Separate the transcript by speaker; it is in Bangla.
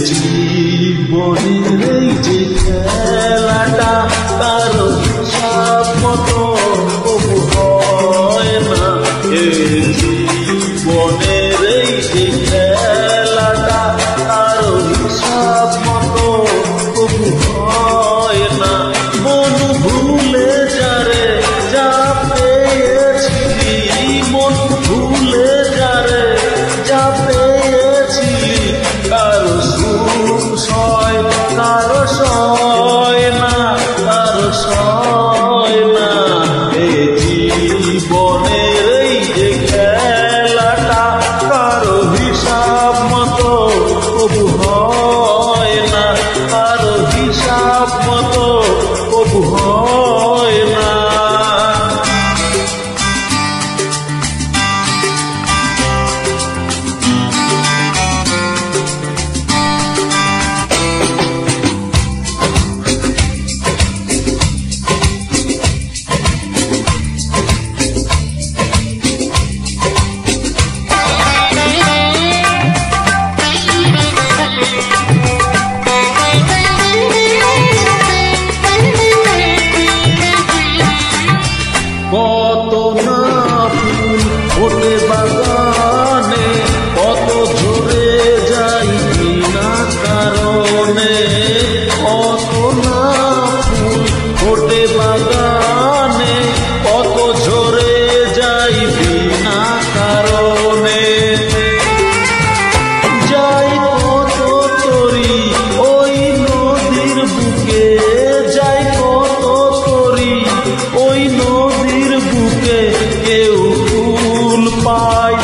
Speaker 1: জীবনের এই যে খেলাটা কারো হিসাব মতো তবু হয় না। জীবনের এই যে খেলাটা কারো হিসাব মতো তবু হয় না। মন ভুলে যারে যা পেয়েছিলি, মন ভুলে যারে যা পেয়েছিলি, কারো সুখ সয় কারো সয় না, কারো সয় না। জীবনের এই যে খেলাটা কারো হিসাব মতো তবু হয় না, কারো হিসাব মতো তবু হয় না। কত না ফুল ফোটে বাগানে, কত ঝরে যাই বিনা কারণে। কত না ফুল ফোটে বাগানে, কত ঝরে যাই বিনা কারণে। যাই কত তরি ওই নদীর বুকে, যাই কত তরি ওই নদীর বুকে, কেউ ফুল পায়